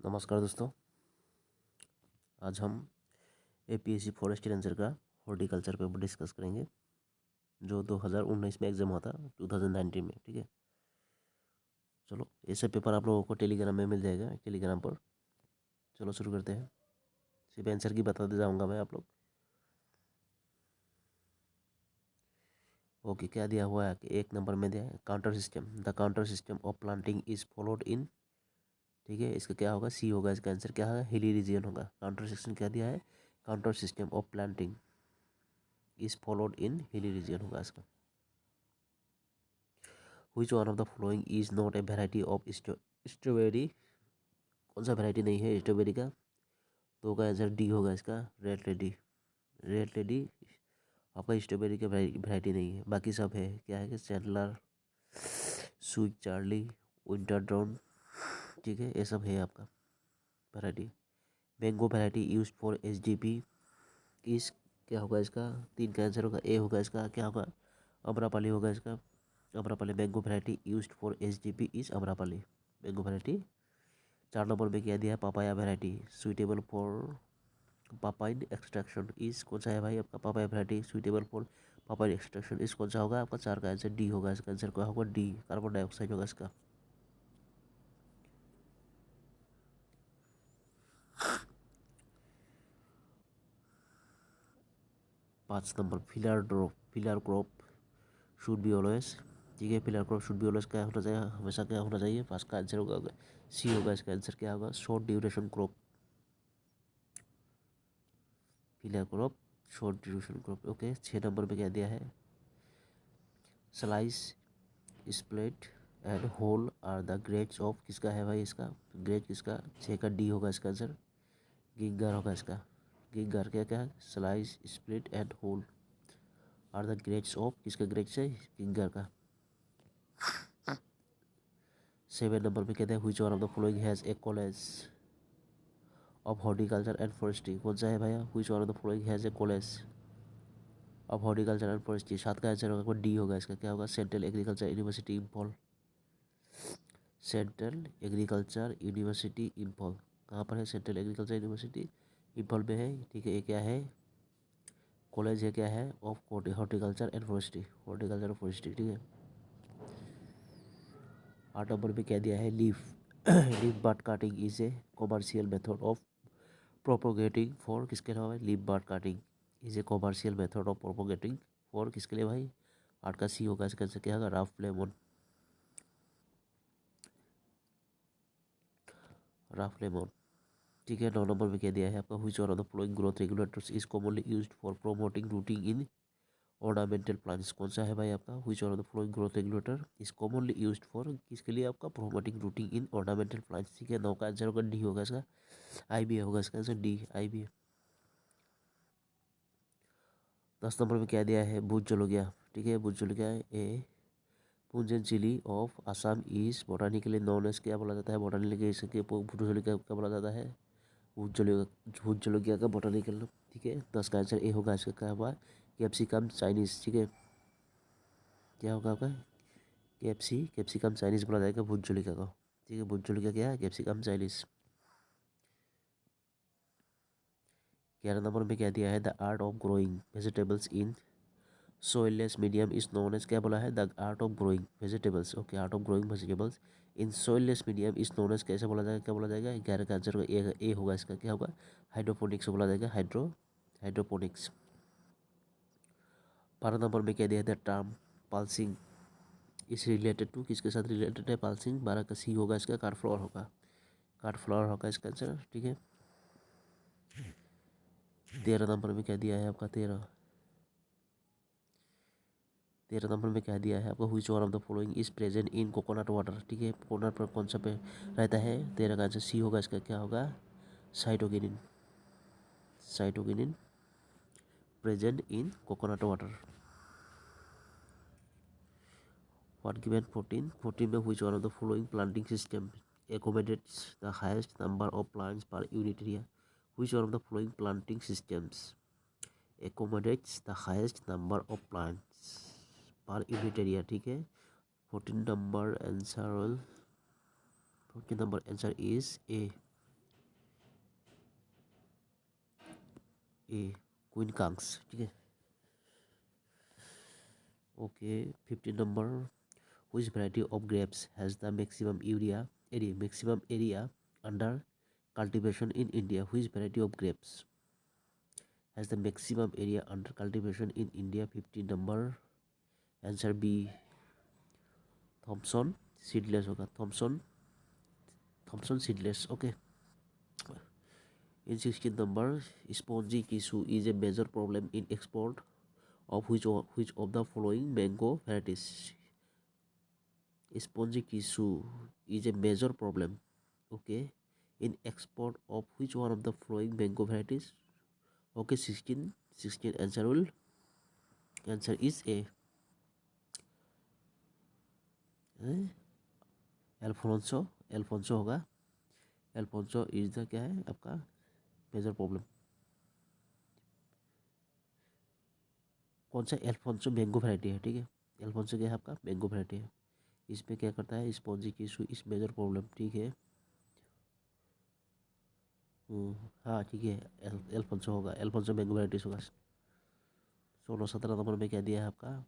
नमस्कार दोस्तों। आज हम एपीएससी फॉरेस्ट रेंजर का हॉर्टिकल्चर पेपर डिस्कस करेंगे जो 2019 में एग्ज़ाम हुआ था 2019 में। ठीक है, चलो ऐसे पेपर आप लोगों को टेलीग्राम में मिल जाएगा, टेलीग्राम पर। चलो शुरू करते हैं। सिर्फ आंसर की बताते जाऊँगा मैं आप लोग। ओके, क्या दिया हुआ है कि 1 नंबर में दिया है counter system. The counter system of planting is followed in. ठीक है, इसका क्या होगा? सी होगा। इसका आंसर क्या होगा? हिली रीजन होगा। काउंटर सिस्टम क्या दिया है? Counter system of planting is followed in hilly region होगा इसका। Which one of the following is not a variety of strawberry? कौन सा वैरायटी नहीं है स्ट्रॉबेरी का? तो का आंसर डी होगा इसका, रेड लेडी। रेड लेडी आपका स्ट्रॉबेरी का वैरायटी नहीं है, बाकी सब है। क्या है कि Sandler, sweet Charlie, winter drawn. ठीक है, ये सब है आपका variety. Mango variety use for SDP इस, क्या होगा इसका? 3 का आंसर होगा। ए होगा इसका, क्या होगा? अमरापाली होगा इसका। Amrapali mango variety used for SDP is Amrapali mango variety. 4 number में क्या दिया है? Papaya variety suitable for papain extraction is. कौन सा है भाई आपका? Papaya variety suitable for papain extraction is कौन सा होगा आपका? 4 का आंसर डी होगा। इसका आंसर क्या होगा? डी, कार्बन डाइऑक्साइड होगा इसका। पाँच number filler crop should be always. ठीक है, filler crop should be always क्या होना चाहिए? हमेशा क्या होना चाहिए? पाँच का आंसर होगा सी होगा। इसका आंसर क्या होगा? Short duration crop. Filler crop short duration crop. Okay, 6 number पे क्या दिया है? Slice, split and whole are the grades of. किसका है भाई इसका ग्रेड? किसका? 6 का डी होगा इसका आंसर। गिंगर होगा इसका। गिंगर क्या क्या? Slice, split and whole are the grades of. किसका ग्रेड्स है? गिंगर का। 7 नंबर पे कहते हैं which one of the following has a college of horticulture and forestry. कौन सा है भैया? Which one of the following has a college of horticulture and forestry. 7 का आंसर होगा डी होगा इसका। क्या होगा? Central agriculture university Imphal. Central agriculture university Imphal कहाँ पर है? सेंट्रल एग्रीकल्चर यूनिवर्सिटी इम्फॉल में है। ठीक है, ये क्या है? कॉलेज है। क्या है? Of horticulture and forestry, horticulture and forestry. ठीक है, 8 नंबर पे क्या दिया है? Leaf leaf bud cutting is a commercial method of propagating for. किसके अलावा है? Leaf bud cutting is a commercial method of propagating for. किसके लिए भाई? 8 का सी होगा। इसका आंसर क्या होगा? Rough lemon, rough lemon. ठीक है, 9 नंबर में क्या दिया है आपका? Which one of the following growth regulators is commonly used for promoting rooting in ornamental plants. कौन सा है भाई आपका? Which one of the following growth regulator is commonly used for. किसके लिए आपका? Promoting rooting in ornamental plants. ठीक है, 9 का आंसर होगा डी होगा इसका। आईबीए होगा इसका आंसर, डी आईबीए। 10 नंबर में क्या दिया है? भूत जलोकिया। ठीक है, Bhut Jolokia a pungent chilli of Assam is botanically known as. क्या बोला जाता है बोटानिकली? इसके भूत जलोकिया क्या बोला जाता है? भूत जलोकिया का बोटानिकल नाम। ठीक है, 10 का आंसर ए होगा इसका। क्या हुआ? Capsicum Chinese. ठीक है, क्या होगा आपका? कैप्सिकम चाइनीज बोला जाएगा भूत जलोकिया का। ठीक है, भूत जलोकिया क्या है? Capsicum Chinese. 11 नंबर में क्या दिया है? The art of growing vegetables in soilless medium is known as. क्या बोला है? The art of growing vegetables. Okay, art of growing vegetables in soilless medium is known as. कैसे बोला जाएगा? क्या बोला जाएगा? 11 का आंसर ए होगा इसका। क्या होगा? हाइड्रोपोनिक्स बोला जाएगा। हाइड्रोपोनिक्स। 12 नंबर में क्या दिया है? द टर्म पल्सिंग इस रिलेटेड टू। किसके साथ रिलेटेड है पल्सिंग? 12 का सी होगा इसका। कार्डफ्लावर होगा। कार्डफ्लावर होगा इसका आंसर। ठीक है, 13 नंबर में क्या दिया है आपका? 13 नंबर में क्या दिया है आपको? Which one of the following is present in coconut water. ठीक है, कोकोनट पर कौन सा पे रहता है? 13 का आंसर सी होगा इसका। क्या होगा? Cytokinin. Cytokinin present in coconut water. What given 14? 14 में which one of the following planting system accommodates the highest number of plants per unit area? Which one of the following planting systems accommodates the highest number of plants per unit area? ठीक है, 14 number answer 14 number answer is A. A queen kongs, ठीक है। Okay 15 number, which variety of grapes has the maximum area under cultivation in India? Which variety of grapes has the maximum area under cultivation in India? 15 number, answer B Thompson seedless होगा, Thompson seedless. Okay in 16 number, spongy tissue is a major problem in export of which of the following mango varieties? Spongy issue is a major problem, okay, in export of which one of the following mango varieties? Okay, 16 answer is A, Alphonso, Alphonso होगा। Alphonso is the क्या है आपका major problem. कौन सा Alphonso mango variety है, ठीक है। Alphonso क्या है आपका मैंगो वैरायटी है। इसमें क्या करता है स्पॉन्जी की इशू इस मेजर प्रॉब्लम, ठीक है। हाँ ठीक है, एल्फोंसो होगा, एल्फोंसो मैंगो वैराइटीज होगा। 16-17 नंबर में क्या दिया है आपका,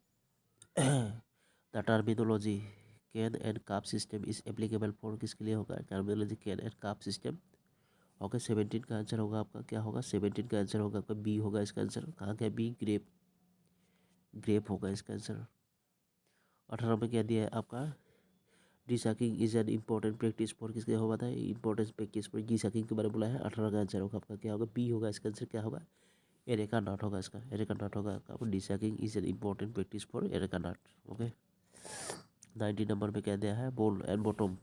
the terminology can and cup system is applicable for किसके लिए होगा, terminology can and cup system. Okay 17 का आंसर होगा आपका क्या होगा, 17 का आंसर होगा आपका बी होगा इसका आंसर। कहाँ क्या बी, ग्रेप, ग्रेप होगा इसका आंसर। 18 में क्या दिया है आपका, desucking is an important practice for किसके होगा था, इंपॉर्टेंट प्रैक्टिस फॉर डी-सकिंग के बारे में बोला है। 18 का आंसर होगा आपका क्या होगा, बी होगा इसका आंसर। क्या होगा, एरेका नट होगा इसका, एरेका नट होगा आपका। Desucking is an important practice for areca nut. Okay 19 number पे क्या दिया है, bowl and bottom,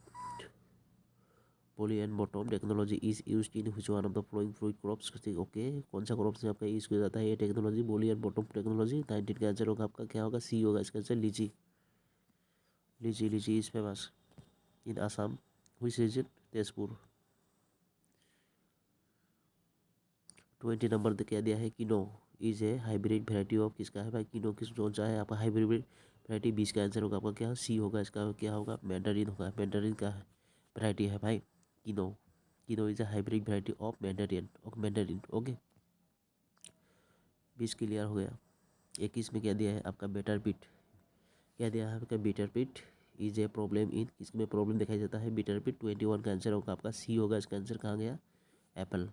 poly and bottom technology is use in which one of the following fruit crops. Okay कौन सा क्रॉप से आपका यूज किया जाता है ये टेक्नोलॉजी, बोली एंड बॉटम टेक्नोलॉजी। 19 का आंसर होगा आपका क्या होगा, सी होगा इसका answer, litchi. Litchi, litchi is famous in Assam, which region, Tezpur. 20 number पे क्या दिया है, kinnow is a hybrid variety of किसका है भाई, किनो किस कौन सा है आपका हाइब्रिड वेराइटी। 20 का आंसर होगा आपका क्या, सी होगा इसका क्या होगा, मैंडरिन होगा। मैंडरिन का वेराइटी है भाई किनो, किनो is a hybrid variety of Mandarin, Mandarin. Okay 20 clear हो गया। 21 में क्या दिया है आपका, बेटर पिट, क्या दिया है आपका, bitter pit is a problem in किसमें प्रॉब्लम दिखाई देता है, बीटर पिट। 21 का आंसर होगा आपका सी होगा इसका आंसर। कहाँ गया, एप्पल,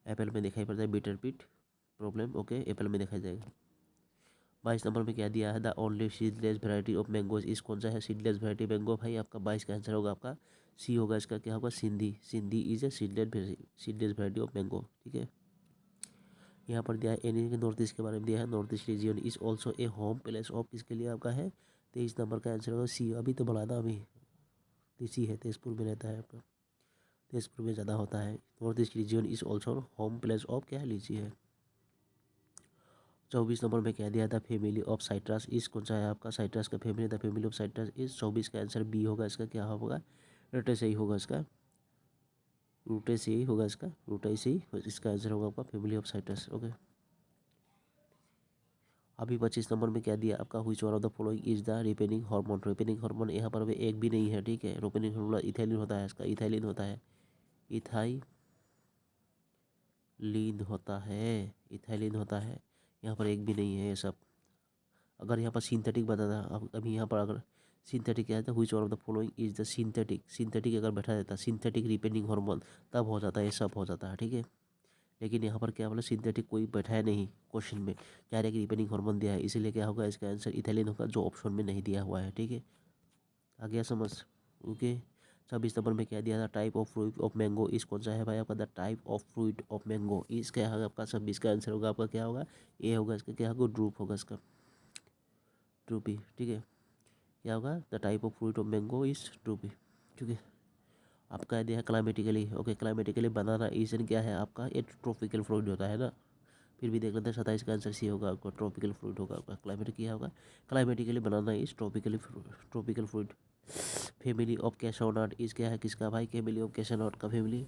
एप्पल में दिखाई पड़ता है बीटर पिट प्रॉब्लम। ओके एप्पल में दिखाई जाएगा। 22 नंबर में क्या दिया है, the only seedless variety of mangoes इस कौन सा है, सीडलेस वैरायटी मैंगो भाई आपका। 22 का आंसर होगा आपका सी होगा इसका क्या होगा, Sindhi, Sindhi is a seedless variety of mango, ठीक है। यहाँ पर दिया है एनी के नॉर्थ ईस्ट के बारे में दिया है, north east region is also a home place of किसके लिए आपका है, 23 नंबर का आंसर होगा सी। अभी तो बढ़ा था अभी, सी है, तेजपुर में रहता है आपका, तेजपुर में ज़्यादा होता है। North east region is also home place of क्या है, लीची है। 24 नंबर में कह दिया था फैमिली ऑफ साइट्रस इस कौन सा है आपका, साइट्रस का family, the family of citrus इस। 24 का आंसर बी होगा इसका क्या होगा, रूटे से ही होगा इसका, रूटे से ही होगा इसका, रूटे से ही इसका आंसर होगा आपका फैमिली ऑफ साइट्रस। ओके अभी 25 नंबर में क्या दिया आपका, which one of the following is the ripening hormone. Ripening hormone यहाँ पर भी एक भी नहीं है, ठीक है। रिपेनिंग हार्मोन इथाइलिन होता है इसका, इथाइलिन होता है, इथाइलिन होता है, इथाइलिन होता है। यहाँ पर एक भी नहीं है ये सब। अगर यहाँ पर सिंथेटिक बताता, अब अभी यहाँ पर अगर सिंथेटिक क्या था, which one of the following is the synthetic, synthetic अगर बैठा देता सिंथेटिक रिपेनिंग हार्मोन तब हो जाता है, ये सब हो जाता है, ठीक है। लेकिन यहाँ पर क्या बोला, सिंथेटिक कोई बैठा है नहीं क्वेश्चन में, डायरेक्ट रिपेनिंग हार्मोन दिया है, इसीलिए क्या होगा इसका आंसर इथाइलिन होगा, जो ऑप्शन में नहीं दिया हुआ है, ठीक है। आ गया समझ। ओके 26 नंबर में क्या दिया था, type of fruit of mango इस कौन सा है भाई आपका, the type of fruit of mango इस क्या होगा आपका। 26 का आंसर होगा आपका क्या होगा, ए होगा इसका क्या होगा, ड्रूप होगा इसका, ड्रूपी, ठीक है। क्या होगा, the type of fruit of mango is droopy, ठीक है। आपका दिया है क्लाइमेटिकली, ओके क्लाइमेटिकली बनाना रीजन क्या है आपका, ये ट्रॉपिकल फ्रूट होता है ना। फिर भी देख लेते हैं, 27 का आंसर सी होगा आपका, ट्रॉपिकल फ्रूट होगा आपका। क्लाइमेट क्या होगा, climatically banana is tropical fruit. Family of cashew nut is क्या है किसका भाई, फैमिली ऑफ कैशोनट का फैमिली,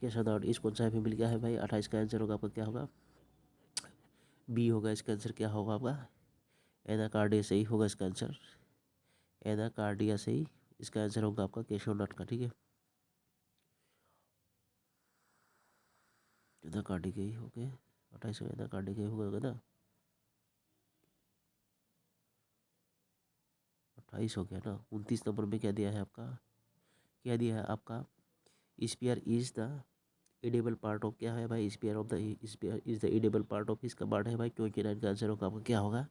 कैशोनट इस कौन सा है फैमिली क्या है भाई। 28 का आंसर होगा आपका क्या होगा, बी होगा इसका आंसर क्या होगा आपका, एनाकार्डिया से ही होगा इसका आंसर, एनाकार्डिया से ही इसका आंसर होगा आपका कैशोनट का, ठीक है। एनाकार्डिया ही ओके 28 इधर काटने के होगा ना, 28 हो गया ना। 29 नंबर में क्या दिया है आपका, क्या दिया है आपका, spear is the edible part of, क्या है भाई, spear of the, spear is the edible part of, इसका पार्ट है भाई 29 का आंसर होगा आपका क्या होगा,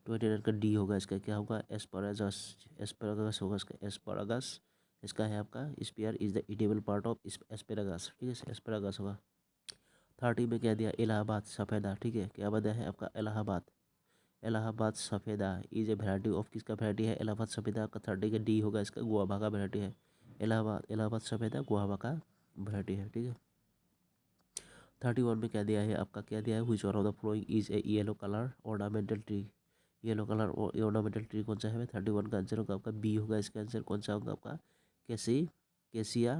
29 का डी होगा इसका, क्या होगा, एस्परागस, एस्परागस होगा इसका, एस्परागस इसका है आपका, spear is the edible part of asparagus, ठीक है, एस्परागस होगा। 30 में क्या दिया, इलाहाबाद सफ़ेदा, ठीक है, क्या बताया है आपका, Allahabad, Allahabad सफ़ेदा is a variety of, किसका वैरायटी है, इलाहाबाद सफ़ेदा का। 30 का डी होगा इसका, गुआवा का वैरायटी है, इलाहाबाद, इलाहाबाद सफ़ेदा गुआवा का वैरायटी है, ठीक है। 31 में क्या दिया है आपका, क्या दिया है, which one of the following is A yellow colour ornamental tree, yellow colour ornamental tree कौन सा है, 31 का आंसर होगा आपका बी होगा इसका आंसर, कौन सा होगा आपका, कैसी, कैसिया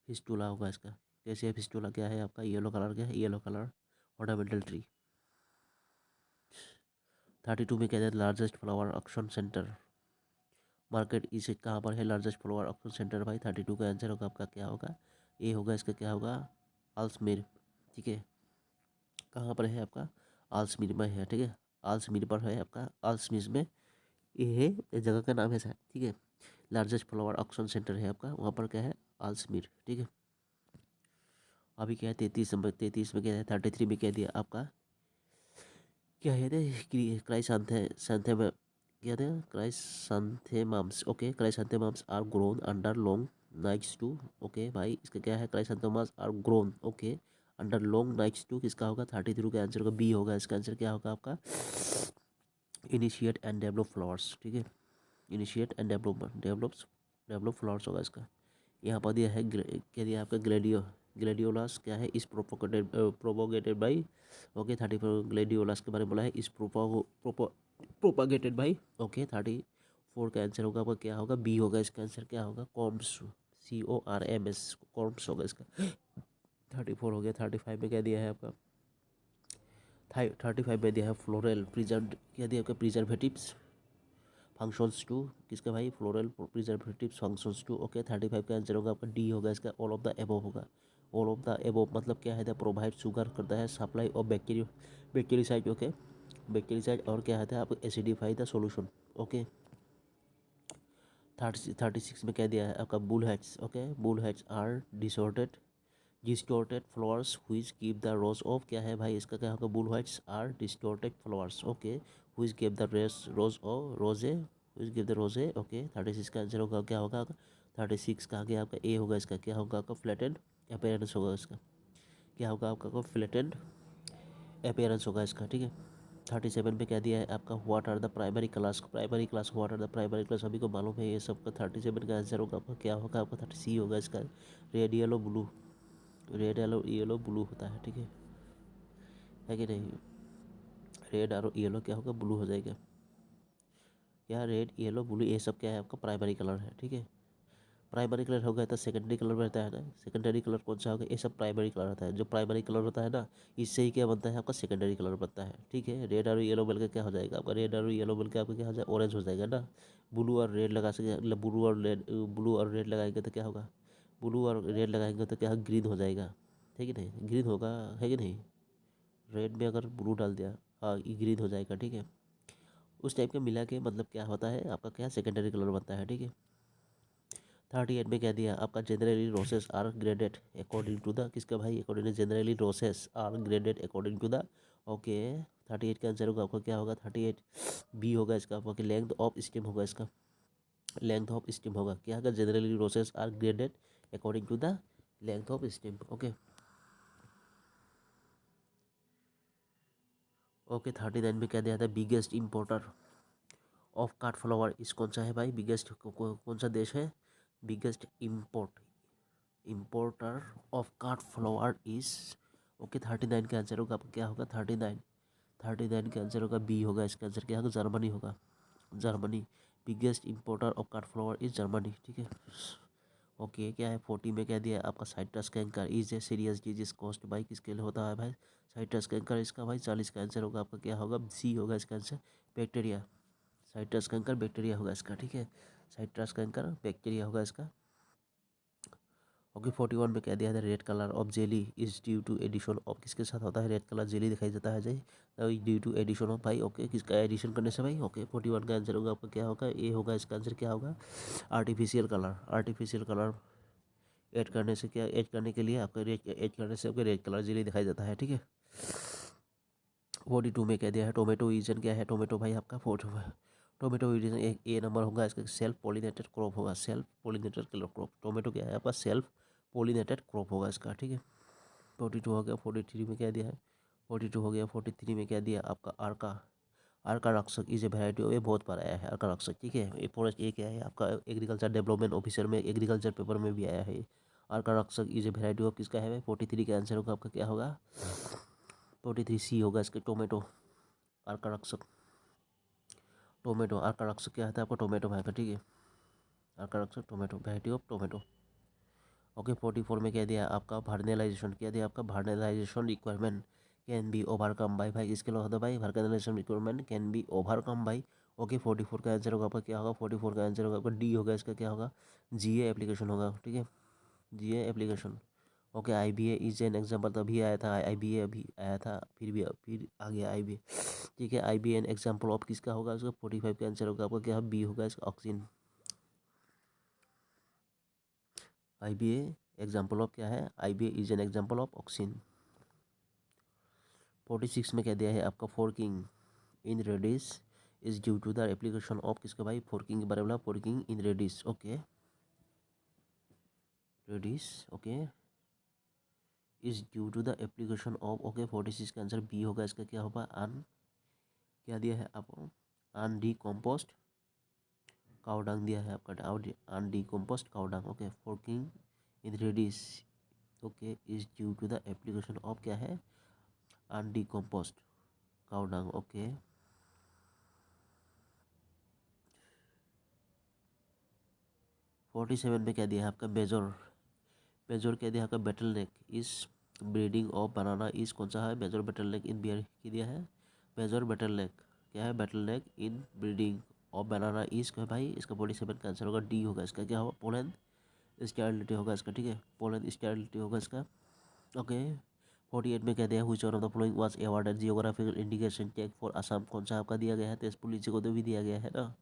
फिस्टुला होगा इसका, कैसिया फिस्टुला क्या है आपका, येलो कलर, क्या है, येलो कलर ऑर्नामेंटल ट्री। 32 में क्या है, largest flower auction centre market इस कहाँ पर है, लार्जेस्ट फ्लावर ऑक्शन सेंटर भाई। 32 का आंसर होगा आपका क्या होगा, ए होगा इसका, क्या होगा, आल्समेर, ठीक है, कहाँ पर है आपका, आल्समीर में है, ठीक है, आल्समीर पर है आपका, आल्समीर में ये है, इस जगह का नाम है शायद, ठीक है। लार्जेस्ट फ्लावर ऑक्शन सेंटर है आपका, वहाँ पर क्या है, आल्समीर, ठीक है। अभी क्या है 33 नंबर, 33 में क्या है, 33 में क्या दिया आपका, क्या है, क्राइसैंथेमम, क्या था, chrysanthemums, okay, chrysanthemums are grown under long nights to, okay भाई, इसका क्या है, chrysanthemums are grown, okay, under long nights to, किसका होगा, 33 का आंसर होगा बी होगा इसका आंसर, क्या होगा आपका, इनिशिएट एंड डेवलप फ्लावर्स, ठीक है, इनिशिएट एंड डेवलप फ्लावर्स होगा इसका। यहाँ पर दिया है क्या दिया आपका, ग्लेडियोलस क्या है, इस प्रोपोगेटेड बाई, ओके, 34 ग्लेडियोलस के बारे में बोला है, इस प्रोपागेटेड बाई, ओके। 34 का आंसर होगा आपका क्या होगा, बी होगा इसका आंसर, क्या होगा, कॉर्म्स, CORMS, कॉर्म्स होगा इसका। 34 हो गया। 35 में क्या दिया है आपका, 35 में दिया है फ्लोरल प्रिजर्व, क्या दिया आपका, प्रिजर्वेटिव्स फंक्शंस टू, किसका भाई, floral preservatives functions to, okay. 35 का आंसर होगा आपका डी होगा इसका, ऑल ऑफ द एबोव होगा। ऑल ऑफ द एबोव मतलब क्या है, द प्रोवाइड शुगर करता है, supply of bactericide, okay, bactericide, और क्या है आपको, एसिडिफाई द सॉल्यूशन, ओके। 36 में क्या दिया है आपका, bull heads, okay, bull heads are distorted flowers which give the rose of, क्या है भाई, इसका क्या होगा, bull heads are distorted flowers, okay, which give the rose of roses, which give the roses, okay. 36 का आंसर होगा क्या होगा, 36 का आगे आपका ए होगा इसका, क्या होगा आपका, फ्लैटेंड अपीयरेंस होगा इसका, क्या होगा आपका, फ्लैटेंड अपीयरेंस होगा इसका, ठीक है। 37 पे क्या दिया है आपका, what are the primary class, primary class, what are the primary class, सभी को मालूम है ये सब का। 37 का आंसर होगा आपका क्या होगा आपका, 30 होगा इसका, red yellow blue, red yellow yellow blue होता है, ठीक है कि नहीं, रेड और येलो क्या होगा, ब्लू हो जाएगा, क्या, रेड येलो ब्लू ये सब क्या है आपका, प्राइमरी कलर है, ठीक है। प्राइमरी कलर हो गया तो सेकेंडरी कलर में रहता है ना, सेकेंडरी कलर कौन सा होगा, ये सब प्राइमरी कलर होता है, जो प्राइमरी कलर होता है ना, इससे ही क्या बनता है आपका, सेकेंडरी कलर बनता है, ठीक है। रेड और येलो मिलकर क्या हो जाएगा आपका, रेड और येलो मिलकर आपका क्या हो जाएगा, ऑरेंज हो जाएगा ना। ब्लू और रेड लगा सके, ब्लू और रेड लगाएंगे तो क्या होगा, ब्लू और रेड लगाएंगे तो क्या, ग्रीन हो जाएगा, ठीक है नहीं, ग्रीन होगा, है कि नहीं, रेड में अगर ब्लू डाल दिया, हाँ ये ग्रीन हो जाएगा, ठीक है। उस टाइप का मिला के मतलब क्या होता है आपका, क्या सेकेंडरी कलर बनता है, ठीक है। 38 में क्या दिया आपका, generally roses are graded according to the, किसका भाई, according generally roses are graded according to the, okay. 38 का आंसर होगा आपका क्या होगा, 38 बी होगा इसका, आपका लेंथ ऑफ स्टेम होगा इसका, लेंथ ऑफ स्टेम होगा, क्या होगा, generally roses are graded according to the length of stem, okay. Okay 39 में क्या दिया था, biggest importer of cut flower is कौन सा है भाई, बिगेस्ट कौन सा देश है, biggest importer of cut flower is, okay. 39 का आंसर होगा आपका क्या होगा, 39 का आंसर होगा बी होगा इसका आंसर, क्या होगा, जर्मनी होगा, Germany, biggest importer of cut flower is Germany, ठीक है। ओके क्या है 40 में क्या दिया है आपका, citrus canker is a serious disease cost by, किसके लिए होता है भाई, साइट्रस कैंकर इसका भाई। 40 का आंसर होगा आपका क्या होगा, सी होगा इसका answer, bacteria, citrus canker bacteria होगा इसका, ठीक है, साइट्रस कैंकर बैक्टीरिया होगा इसका। ओके 41 में कह दिया था red colour of jelly is due to addition of, किसके साथ होता है रेड कलर जेली दिखाई देता है जी ड्यू टू एडिशन ऑफ भाई। ओके किसका एडिशन करने से भाई। ओके 41 का आंसर होगा आपका क्या होगा, ए होगा इसका आंसर क्या होगा, artificial colour. Artificial colour add करने से क्या, ऐड करने के लिए आपका रेड ऐड करने से आपका रेड कलर जेली दिखाई देता है, ठीक है। 42 में कह दिया है टोमेटो रीजन क्या है, टोमेटो भाई आपका टोमेटो रीजन एक ए नंबर होगा इसका, सेल्फ पोलिनेटेड क्रॉप होगा, सेल्फ पोलिनेटेड क्रॉप। टोमेटो क्या है आपका सेल्फ पोलिनेटेड क्रॉप होगा इसका, ठीक है। 42 हो गया। 43 में क्या दिया है, 42 हो गया। 43 में क्या दिया आपका आर्का, आर्का रक्षक इज ए वेराइटी, ये बहुत बार आया है आर्का रक्षक, ठीक है। ये फॉरेस्ट ये क्या है आपका एग्रीकल्चर डेवलपमेंट ऑफिसर में एग्रीकल्चर पेपर में भी आया है। आर्का रक्षक इज ए वेराइटी ऑफ किसका है भाई, 43 का आंसर होगा आपका क्या होगा, 43 सी होगा इसके, टोमेटो। आर्का रक्षक टोमेटो, आर्का रक्षक क्या आता है आपका टोमेटो भाई का, ठीक है। आर्का रक्षक tomato, variety of tomato. Okay 44 में कह दिया आपका वर्नलाइजेशन, क्या दिया आपका vernalization requirement can be overcome by, भाई इसके लिए होता है भाई vernalization requirement can be overcome by. Okay 44 का आंसर होगा आपका क्या होगा, 44 का आंसर होगा आपका डी होगा इसका क्या होगा, जीए एप्लीकेशन होगा, ठीक है। GA application. Okay IBA is an example, तभी आया था आईबीए अभी आया था, फिर आ गया आईबीए, ठीक है। आईबीए एन एग्जाम्पल ऑफ किसका होगा उसका, 45 का आंसर होगा आपका क्या, बी होगा इसका ऑक्सीजन। आईबीए एग्जाम्पल ऑफ क्या है, IBA is an example of oxygen. 46 में कह दिया है आपका forking in Redis is due to the application of किसका भाई, फोर्किंग के बारे में, forking in reddish. Okay Redis okay is due to the application of, okay 46 का आंसर बी होगा इसका क्या होगा, अन क्या दिया है आपको, अनडीकम्पोस्ट काउडंग दिया है आपका, undecomposed cow dung. Okay forking in reddish okay is due to the application of क्या है, अनडीकम्पोस्ट काउडंग। ओके 47 में क्या दिया है आपका मेजर, मेजर क्या दिया है आपका बेटल नेक इस ब्रीडिंग ऑफ बनाना इज, कौन सा है major bottleneck in beer की दिया है, मेजर बेटल नेक क्या है, bottleneck in breeding of banana is क्या है भाई, इसका 47 का आंसर होगा डी होगा इसका क्या होगा, पोलैंड स्टेरिलिटी होगा इसका, ठीक है। पोलैंड स्टेरिलिटी होगा इसका। ओके 48 में कह दिया हुई one of the following was awarded geographical indication tag for Assam, कौन सा आपका दिया गया है, तेजपुर लीची को तो भी दिया गया है ना,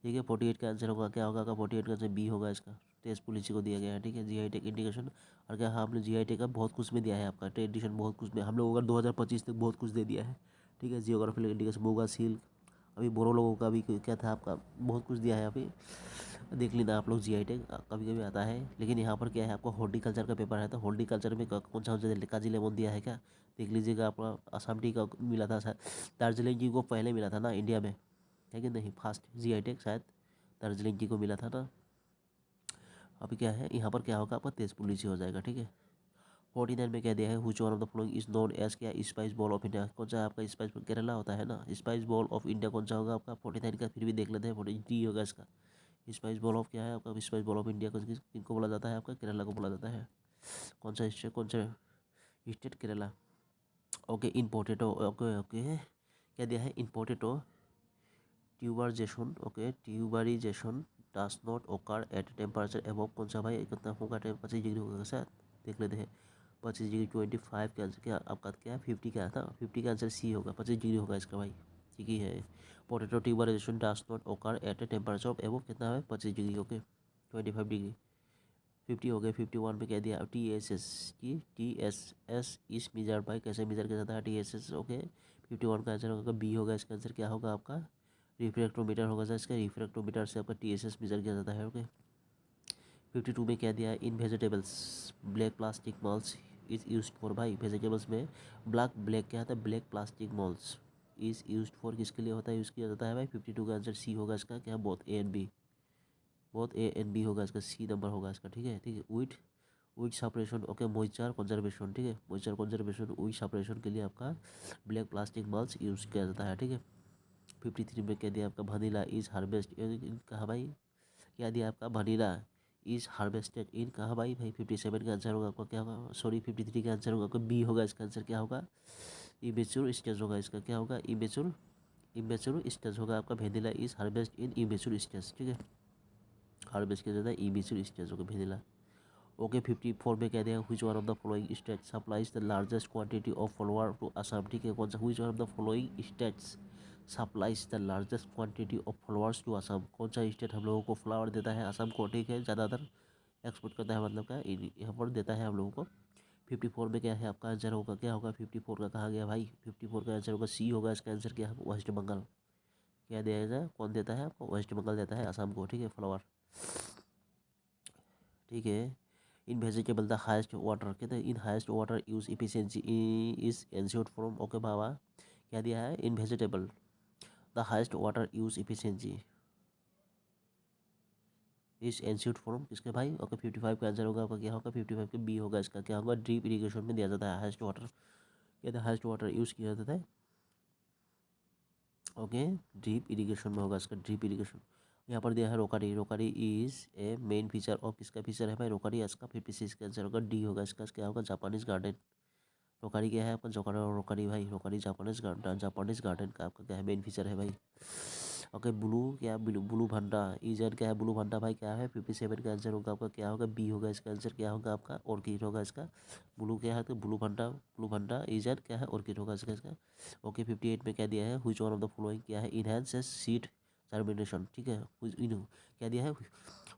ठीक है। 48 का आंसर होगा क्या होगा का, 48 का आंसर बी होगा इसका, तेजपुर लीची को दिया गया है, ठीक है। जीआई टैग इंडिकेशन, और क्या हाँ आपने जीआई टैग का बहुत कुछ में दिया है आपका ट्रेडिशन, बहुत कुछ में हम लोगों का 2025 तक बहुत कुछ दे दिया है, ठीक है। जियोग्राफिकल इंडिकेशन मोगा सील, अभी बोरो लोगों का भी क्या था आपका, बहुत कुछ दिया है अभी, देख लेना आप लोग। जीआई टैग कभी कभी आता है, लेकिन यहाँ पर क्या है आपको हॉर्टिकल्चर का पेपर है, तो हॉर्टिकल्चर में कौन सा काजी लेमन दिया है क्या, देख लीजिएगा। आपका असम टी का मिला था शायद, दार्जिलिंग जी को पहले मिला था ना इंडिया में, है कि नहीं, फास्ट जीआई टैग शायद दार्जिलिंग जी को मिला था ना। अभी क्या है यहाँ पर क्या होगा आपका तेजपुर लीची हो जाएगा, ठीक है। 49 में कह दिया है which one of the following is known as क्या, स्पाइस बॉल ऑफ इंडिया, कौन सा आपका स्पाइस केरला होता है ना, स्पाइस बॉल ऑफ इंडिया कौन सा होगा आपका, 49 का फिर भी देख लेते हैं, 40 डी होगा इसका। स्पाइस बॉल ऑफ क्या है आपका, स्पाइस बॉल ऑफ इंडिया को किनको बोला जाता है आपका, केरला को बोला जाता है। कौन सा स्टेट, कौन सा state, Kerala. Okay in potato, okay okay क्या दिया है, इन potato tuberisation, okay tuberisation does not occur at temperature above, कौन सा भाई कितना होगा, 25 डिग्री होगा शायद, देख लेते हैं। 25 डिग्री 25 का आंसर क्या आपका क्या है, 50 का था, 50 का आंसर सी होगा, 25 डिग्री होगा इसका भाई, ठीक ही है। Potato tuberization does not occur at a temperature of above कितना है, 25 डिग्री, ओके 25 डिग्री। 50 हो गया। 51 पे कह दिया TSS की, TSS इस मेजर बाई, कैसे मेजर किया जाता है TSS, ओके 51 का आंसर होगा बी होगा इसका आंसर क्या होगा आपका, रिफ्रैक्टोमीटर होगा सर इसका, रिफ्रैक्टोमीटर से आपका TSS मेजर किया जाता है, ओके। 52 में क्या दिया है, in vegetables black plastic mulches is use for, भाई वेजिटेबल्स में ब्लैक क्या होता है, black plastic mulches is use for किसके लिए होता है, यूज़ किया जाता है भाई। 52 का आंसर सी होगा इसका क्या, both A and B, both A and B होगा इसका, सी नंबर होगा इसका, ठीक है। ठीक है with separation, okay moisture conservation, ठीक है मॉइस्चर कंजर्वेशन विथ सेपरेशन के लिए आपका ब्लैक प्लास्टिक मॉल्स यूज़ किया जाता है, ठीक है। 53 में कह दिया आपका वनीला इज हार्वेस्ट इन, कहा भाई, क्या दिया आपका वनीला इज हार्वेस्टेड इन, कहा भाई 57 का आंसर होगा आपका क्या होगा, सॉरी 53 का आंसर होगा आपका बी होगा इसका आंसर क्या होगा, इमेच्योर स्टेज होगा इसका क्या होगा, इमेच्योर इमेच्योर स्टेज होगा आपका, vanilla is harvest in immature stage, ठीक है। हार्वेस्ट किया जाता है इमेच्योर स्टेज होगा वेनिला। ओके 54 में कह दिया which one of the following state supplies the largest quantity of flower to Assam, ठीक है, कौन सा which one of the following states supplies the largest quantity of flowers to Assam, कौन सा स्टेट हम लोगों को फ्लावर देता है, असम को, ठीक है, ज़्यादातर एक्सपोर्ट करता है, मतलब क्या यहाँ पर देता है हम लोगों को। 54 में क्या है आपका आंसर होगा, क्या होगा 54 का कहा गया भाई, 54 का आंसर होगा सी होगा इसका आंसर, क्या है वेस्ट बंगाल। क्या दिया जाए, कौन देता है आपको, वेस्ट बंगाल देता है असम को, ठीक है, फ्लावर, ठीक है। In vegetable the highest water, कहते हैं in highest water use efficiency is ensured from, okay बाबा, क्या दिया है, in vegetable the highest water use efficiency is ensured from किसके भाई, ओके 55 का आंसर होगा आपका, क्या होगा 55 के बी होगा इसका, क्या होगा ड्रिप इरीगेशन में दिया जाता है हाइस्ट वाटर, कहते हैं हाइस्ट वाटर यूज किया जाता है, ओके ड्रिप इरीगेशन में होगा इसका, ड्रिप इरीगेशन। यहाँ पर दिया है rockery, rockery is a main feature of किसका फीचर है भाई, रोकारी इसका 56 का आंसर होगा डी होगा इसका, क्या होगा जापानीज गार्डन। रोकारी क्या है आपका, जोकारा रोकारी भाई, रोकारी जापानीज गार्डन, जापानीज गार्डन का आपका क्या है मेन फीचर है भाई। ओके ब्लू क्या, ब्लू ब्लू भंडा इजन क्या है, ब्लू भंडा भाई क्या है 57 का आंसर होगा आपका, क्या होगा बी होगा इसका आंसर, क्या होगा आपका ऑर्किड होगा इसका। ब्लू क्या है तो ब्लू भंडा इजन क्या है ऑर्किड होगा इसका। ओके 58 में क्या दिया है, which one of the following क्या है, इनहेंसेस सीड जर्मिनेशन, ठीक है, क्या दिया है,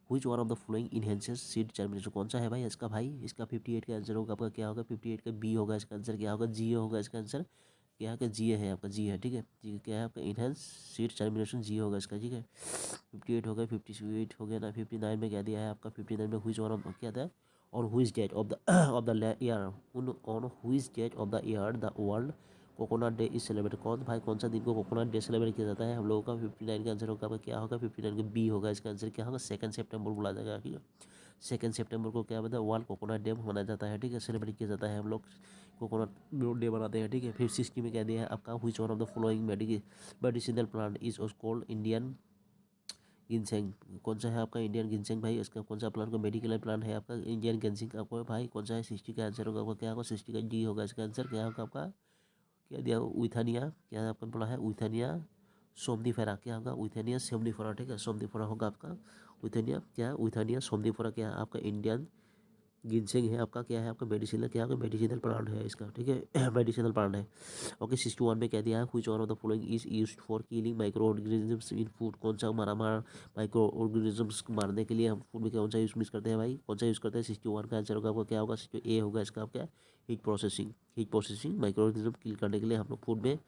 which one of the following enhances seed germination, कौन सा है भाई इसका, भाई इसका 58 का आंसर होगा आपका, क्या होगा 58 का बी होगा इसका आंसर, क्या होगा जी होगा इसका आंसर, क्या है, जी है आपका, जी है, ठीक है, जी क्या है आपका इनहेंस सीड जर्मिनेशन जी होगा इसका, ठीक है। 58 हो गया, 58 हो गया ना, 59 में क्या दिया है आपका, 59 में व्हिच वन ऑफ क्या था, और who is date of the of the year, on who is date of the year the world coconut day is celebrate, कौन भाई कौन सा दिन को कोकोनट डे सेलिब्रेट किया जाता है हम लोगों का, 59 का आंसर होगा, क्या होगा 59 का बी होगा इसका आंसर, क्या होगा 2 सितंबर बोला जाएगा, ठीक है। 2 सितंबर को क्या बताया, वर्ल्ड कोकोनट डे मनाया जाता है, ठीक है, सेलिब्रेट किया जाता है, हम लोग कोकोनट डे बनाते हैं, ठीक है। फिर 60 में क्या दिया है आपका, which one of the following medicinal plant is called Indian ginseng, कौन सा है आपका इंडियन गिनसेंग भाई, इसका कौन सा प्लान का मेडिकल प्लान है आपका इंडियन गिनसेंग, आपको भाई कौन सा है, 60 का आंसर होगा आपका, क्या होगा 60 का डी होगा इसका आंसर, क्या होगा आपका, क्या दिया उइथानिया, क्या आपका बोला है उइथानिया सोमनीफेरा, क्या होगा उइथानिया सोमनीफेरा, ठीक है, सोमनीफेरा होगा आपका, उइथानिया क्या उइथानिया सोमनीफेरा क्या है आपका इंडियन गिनसेंग है आपका, क्या है आपका मेडिसिनल, क्या होगा मेडिसिनल प्लांट है इसका, ठीक है मेडिसिनल प्लांट है। ओके 61 में कह दिया है which one of the following is used for killing micro organisms in food, कौन सा मार माइक्रो ऑर्गेनिजम्स मारने के लिए हम फूड में कौन सा यूज करते हैं भाई, कौन सा यूज़ करते हैं, 61 का आंसर होगा आपका, क्या होगा ए होगा इसका आपका हीट प्रोसेसिंग माइक्रो ऑर्गेनिज्म किल करने के लिए हम लोग फूड में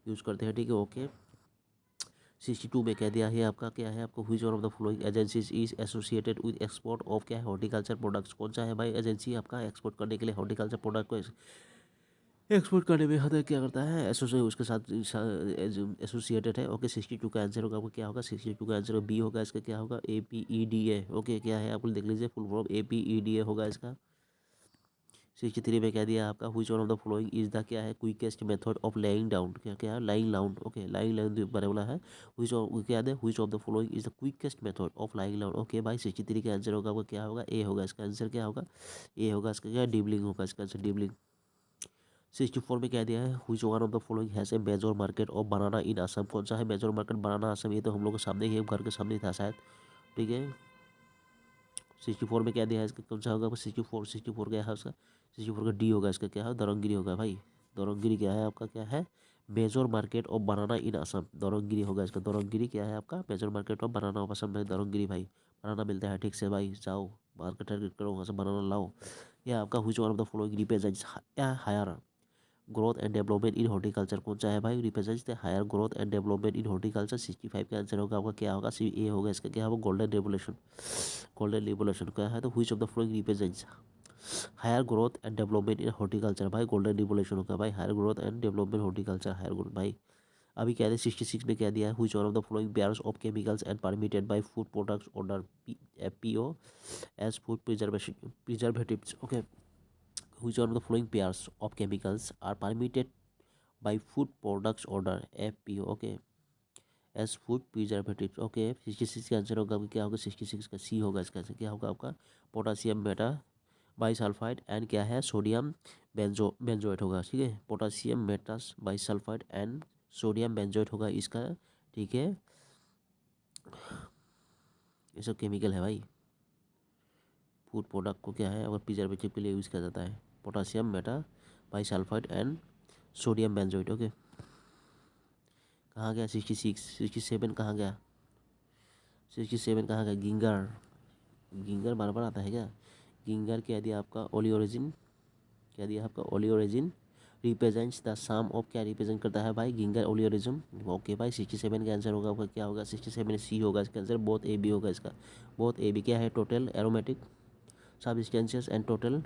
यूज़ करते हैं, ठीक है। ओके 62 में कह दिया है आपका, क्या है आपको which one of the following agencies is associated with export of क्या है हॉर्टिकल्चर प्रोडक्ट्स, कौन सा है भाई एजेंसी आपका एक्सपोर्ट करने के लिए हॉर्टिकल्चर प्रोडक्ट को एक्सपोर्ट करने में हद क्या करता है, एसोसिएट उसके साथ एसोसिएटेड है। ओके 62 का आंसर होगा आपको, क्या होगा 62 का आंसर बी होगा इसका, क्या होगा APEDA, ओके क्या है आपको देख लीजिए फुल फॉर्म APEDA होगा इसका। 63 में कह दिया आपका which one of the following is the क्या है quickest method of laying down, क्या क्या है lying down, okay lying down बारे बोला है, क्या है which of the following is the quickest method of lying down, okay भाई 63 का आंसर होगा आपका, क्या होगा ए होगा इसका आंसर, क्या होगा ए होगा इसका, क्या डिबलिंग होगा इसका आंसर डिबलिंग। 64 में कह दिया है which one of the following has a major market of banana in Assam, कौन सा है मेजर मार्केट बनाना असम, ये तो हम लोग के सामने ही है, घर के सामने ही था शायद, ठीक है। 64 में क्या दिया है इसका, कौन सा होगा 64 क्या है उसका, 64 का डी होगा इसका, क्या है दरंगिरी होगा भाई, दरंगिरी क्या है आपका, क्या है major market of banana in Assam, Darangiri होगा इसका, दरंगिरी क्या है आपका major market of banana of Assam में दरंगिरी भाई, बनाना मिलता है ठीक से भाई, जाओ मार्केट टारगेट करो वहाँ से बनाना लाओ। यह आपका which one of the following represents higher growth and development in horticulture, कौन सा है भाई represents the higher growth and development in horticulture, 65 का आंसर होगा आपका, क्या होगा सी ए होगा इसका, क्या होगा गोल्डन रेवोल्यूशन, गोल्डन रिवोल्यूशन क्या है तो which of the following represents higher growth and development in horticulture, भाई गोल्डन रिवोल्यूशन होगा भाई, higher growth and development horticulture higher growth भाई। अभी कह रहे 66 में क्या दिया है which one of the following pairs of chemicals and permitted by food products order PO as food preservatives, okay which one of the following pairs of chemicals are permitted by food products order FPO, okay as food preservative, okay 66 का answer होगा क्या होगा 66 का सी होगा इसका answer, क्या होगा आपका पोटासियम मेटा बाईसल्फाइड एंड क्या है सोडियम बेंजोएट होगा, ठीक है potassium metabisulphite and sodium benzoate होगा इसका, ठीक है ये सब केमिकल है भाई फूड प्रोडक्ट को क्या है अगर प्रिजर्वेटिव के लिए यूज़ किया जाता है। Potassium Meta bisulphide and sodium benzoate. Okay, कहाँ गया 66, 67 कहाँ गया, 67 कहाँ गया, गिंगर, गिंगर बार बार आता है क्या। गिंगर क्या दिया आपका, ओलियोरेजिन, क्या दिया आपका oleoresin represents the sum of, क्या रिप्रेजेंट करता है भाई, गिंगर ओलियोरिज्म। ओके भाई 67 का आंसर होगा आपका क्या होगा, 67 सी होगा इसका आंसर, बहुत ए बी होगा इसका, बहुत ए बी। क्या है, total aromatic substances and total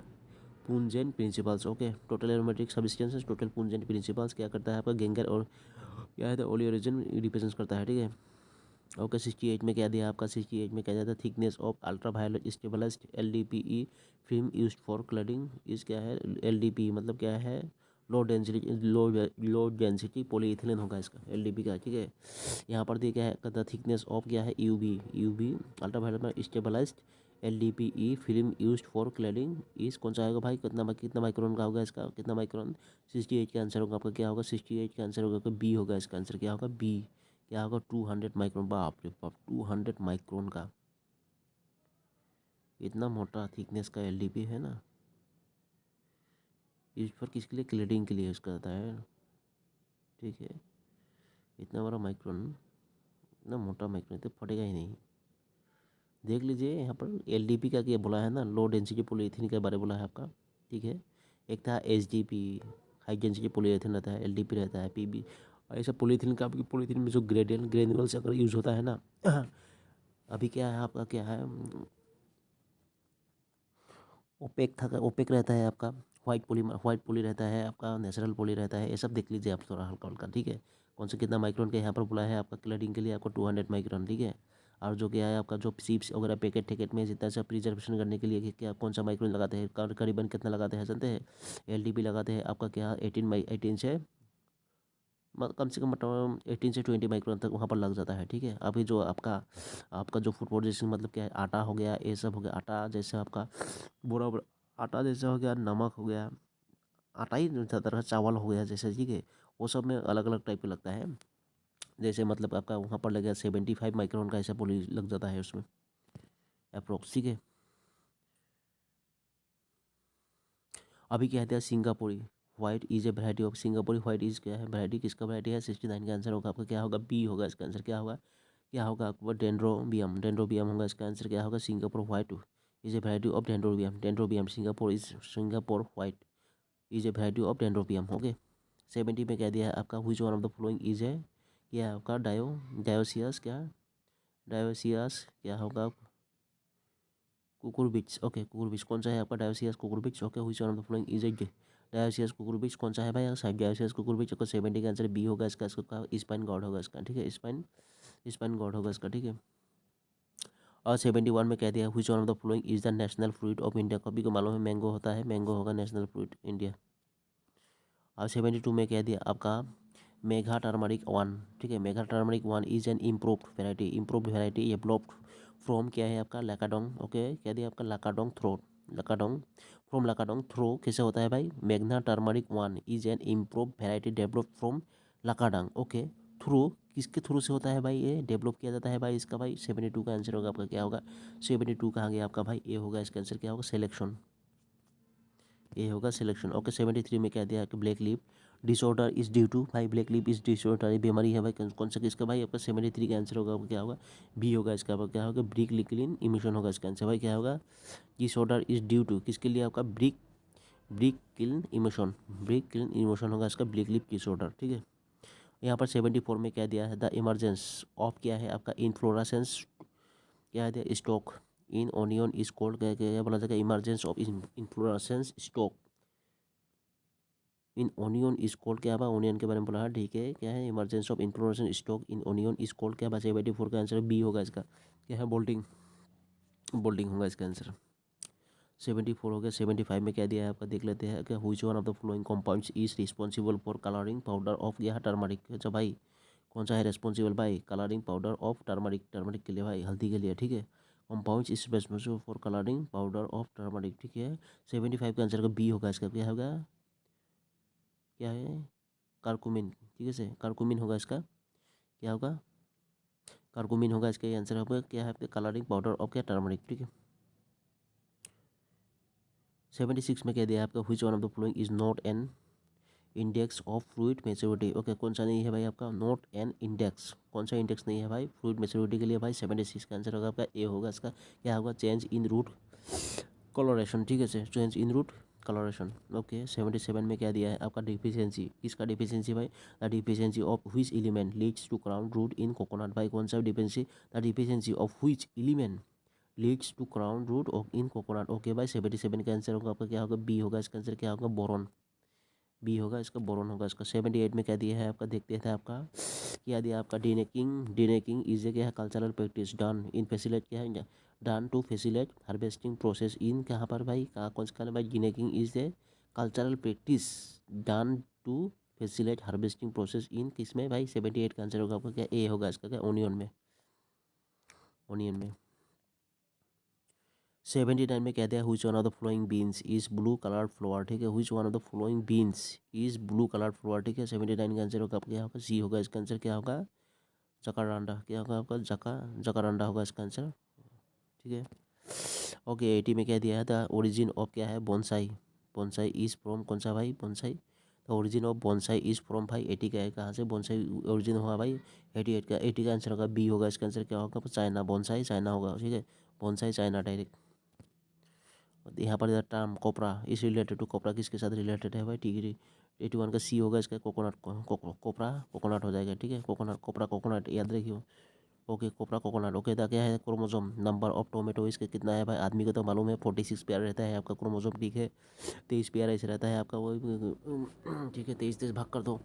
pungent principles. Okay, total aromatic substances total pungent principles क्या करता है आपका गिंगर, और क्या है ओलियोरिज्म रिप्रेजेंट करता है, ठीक है। ओके 68 में क्या दिया आपका, 68 में क्या जाता है, thickness of ultraviolet stabilized LDPE film used for cladding is, क्या है LDPE मतलब क्या है, लो डेंसिटी पॉलीइथिलीन होगा इसका LDP का, ठीक है। यहाँ पर दिया क्या है, कहता थिकनेस ऑफ क्या है UV ultraviolet stabilized LDPE film used for cladding is, कौन सा आएगा भाई, कितना माइक्रोन का होगा इसका, कितना माइक्रोन, 68 का आंसर होगा आपका क्या होगा, 68 का आंसर होगा बी होगा इसका आंसर, क्या होगा बी, क्या होगा 200 माइक्रोन। बाप रे बाप 200 माइक्रोन का इतना मोटा थिकनेस का LDP है ना, इस पर किसके लिए, क्लेडिंग के लिए यूज़ करता है, ठीक है। इतना बड़ा माइक्रोन, इतना मोटा माइक्रोन तो फटेगा ही नहीं। देख लीजिए यहाँ पर LDP का क्या बोला है ना, लो डेंसिटी पॉलीइथिलीन के बारे में बोला है आपका, ठीक है। एक था HDP हाई डेंसिटी पॉलीइथिलीन रहता है, LDP रहता है PB, और ऐसा पॉलीइथिलीन का आपकी पॉलीइथिलीन में जो ग्रेनुल्स अगर यूज़ होता है ना अभी क्या है आपका, क्या है ओपेक था, ओपेक रहता है आपका, व्हाइट पॉली रहता है आपका, नेचुरल पॉली रहता है, ये सब देख लीजिए आप थोड़ा हल्का हल्का, ठीक है। कौन सा कितना माइक्रोन के यहाँ पर बोला है आपका क्लडिंग के लिए आपको 200 माइक्रोन, ठीक है। और जो क्या है आपका जो सीप्स वगैरह पैकेट ठेकेट में जितना सा प्रिजर्वेशन करने के लिए क्या कौन सा माइक्रोन लगाते हैं, करीबन कितना लगाते हैं जानते हैं, LDP लगाते हैं आपका क्या 18 से कम से कम मतलब 18 से 20 माइक्रोन तक वहाँ पर लग जाता है, ठीक है। अभी जो आपका आपका जो फूड प्रोसेसिंग मतलब क्या है, आटा हो गया, ये सब हो गया, आटा जैसे आपका बोरा बोरा आटा जैसा हो गया, नमक हो गया, आटा ही ज़्यादातर चावल हो गया जैसे, ठीक है। वो सब में अलग अलग टाइप का लगता है, जैसे मतलब आपका वहाँ पर लगेगा 75 माइक्रोन का ऐसा पोली लग जाता है उसमें अप्रोक्स, ठीक है। अभी क्या कहते हैं सिंगापुरी white is a variety of, सिंगापुरी व्हाइट इज क्या है वैरायटी, किसका वैरायटी है, 69 का आंसर होगा आपका क्या होगा बी होगा इसका आंसर, क्या होगा, क्या होगा आपका डेंड्रोबियम, डेंड्रोबियम होगा इसका आंसर, क्या होगा Singapore white is a variety of Dendrobium, Dendrobium Singapore is, Singapore white is a variety of Dendrobium. Okay 70 में कह दिया है आपका which one of the following is है, क्या है आपका डायोसियस, क्या डायोसियस, क्या होगा कुकुरबिच। ओके कुकुरबिच कौन सा है आपका, dioecious cucurbit. Okay which one of the following is a dioecious cucurbit, कौन सा है भाई साइड डायोसियस कुकुरबिच। ओके 70 का आंसर बी होगा इसका, इसका स्पाइन गॉड होगा इसका, ठीक है, स्पाइन स्पाइन गॉड होगा इसका, ठीक है। और 71 में कह दिया which one of the following is the national fruit of India, कभी को मालूम है मैंगो होता है, मैंगो होगा नेशनल फ्रूट इंडिया। और 72 में कह दिया आपका मेघा टर्मरिक वन, ठीक है, Megha turmeric one is an improved variety developed from, क्या है आपका लाकाडोंग। ओके कह दिया आपका Lakadong through, Lakadong from Lakadong through कैसे होता है भाई, मेघना turmeric one is an improved variety developed from Lakadong. Okay through किसके थ्रू से होता है भाई, ये डेवलप किया जाता है भाई इसका, भाई 72 का आंसर होगा आपका क्या होगा, 72 कहाँ गया आपका भाई, ये होगा इसका आंसर, क्या होगा सिलेक्शन, ये होगा सिलेक्शन। ओके 73 में क्या दिया कि black lip disorder is due to, भाई ब्लैक लिप इज डिसऑर्डर, ये बीमारी है भाई, कौन सा किसका भाई आपका 73 का आंसर होगा आपका क्या होगा बी होगा इसका, आपका क्या होगा ब्रिक लिक्लिन इमिशन होगा इसका आंसर, भाई क्या होगा डिसऑर्डर इज ड्यू टू किसके लिए आपका brick brick kiln emotion, brick kiln emotion होगा इसका ब्लैक लिप डिसऑर्डर, ठीक है। यहाँ पर 74 में क्या दिया है, द इमरजेंस ऑफ, क्या है आपका इनफ्लोरेसेंस, क्या है stock in onion is called, क्या बोला जाएगा emergence of inflorescence stock in onion is called, क्या बा ओनियन के बारे में बोला है, ठीक है। क्या है emergence of inflorescence stalk in onion is called, क्या बा 74 का आंसर बी होगा इसका, क्या है बोल्टिंग, बोल्टिंग होगा इसका आंसर। 74 हो गया। 75 में क्या दिया है आपका देख लेते हैं, क्या which one of the following compounds is responsible for colouring powder of, यह टर्मरिक। अच्छा भाई कौन सा है रिस्पॉन्सिबल भाई colouring powder of turmeric, turmeric के लिए भाई हल्दी के लिए, ठीक है। Compounds is responsible for colouring powder of turmeric, ठीक है। 75 का आंसर का बी होगा इसका, क्या होगा क्या है कारकुमिन, ठीक है से कारकुमिन होगा इसका, क्या होगा कारकुमिन होगा इसका, ये आंसर होगा क्या है आपके कलरिंग पाउडर ऑफ क्या टर्मरिक, ठीक है। 76 में कह दिया आपका which one of the following is not an index of fluid maturity. Okay, कौन सा नहीं है भाई आपका नॉट एन इंडेक्स, कौन सा इंडेक्स नहीं है भाई फ्लूइड मेच्योरिटी के लिए भाई 76 का आंसर होगा आपका ए होगा इसका। क्या होगा चेंज इन रूट कलोरेशन, ठीक है sir, change in root colouration. Okay 77 में क्या दिया है आपका डिफिशियंसी, किसका डिफिशियंसी भाई the deficiency of which element leads to crown root in coconut. भाई कौन सा deficiency, the deficiency of which element leads to crown root of in coconut. Okay भाई 77 का आंसर होगा आपका क्या होगा बी होगा इसका आंसर, क्या होगा बोरॉन, बी होगा इसका बोरॉन होगा इसका। 78 में क्या दिया है आपका देखते थे आपका क्या दिया आपका डीनेकिंग, डीनेकिंग इज ए क्या है cultural practice done in facilitate क्या है done to facilitate harvesting process in कहाँ पर भाई कहाँ कौन सा भाई denecking is a cultural practice done to facilitate harvesting process in किसमें भाई 78 का आंसर होगा आपका क्या ए होगा इसका क्या ओनियन में, ओनियन में। 79 में कहते हैं which one of the flowing beans is blue coloured flower, ठीक है which one of the flowing beans is blue coloured flower, ठीक है 79 का आंसर होगा आपका क्या होगा सी होगा इसका आंसर, क्या होगा जकारांडा, क्या होगा आपका जकारांडा होगा इसका आंसर, ठीक है। ओके 80 में क्या दिया है द ओरिजिन ऑफ क्या है बोनसाई, बोनसाई इज फ्रॉम कौन सा भाई bonsai, the origin of bonsai is from भाई 80 का है कहाँ से बोनसाई ओरिजिन हुआ भाई 88 का, 80 का आंसर होगा बी होगा इसका आंसर, क्या होगा चाइना, बोनसाई चाइना होगा, ठीक है बोनसाई चाइना डायरेक्ट। यहाँ पर टर्म कोपरा इस रिलेटेड टू कोपरा किसके साथ रिलेटेड है भाई, ठीक है 81 का सी होगा इसका कोकोनट, कोपरा कोकोनट हो जाएगा, ठीक है कोकोनट कोपरा कोकोनट याद रखियो। ओके कोपरा कोकोनट। ओके दा क्या है क्रोमोजोम नंबर ऑफ टोमेटो इसके कितना है भाई, आदमी को तो मालूम है 46 पेयर रहता है आपका क्रोमोजोम, ठीक है 23 पेयर ऐसे रहता है आपका वो, ठीक है 23 भाग कर दो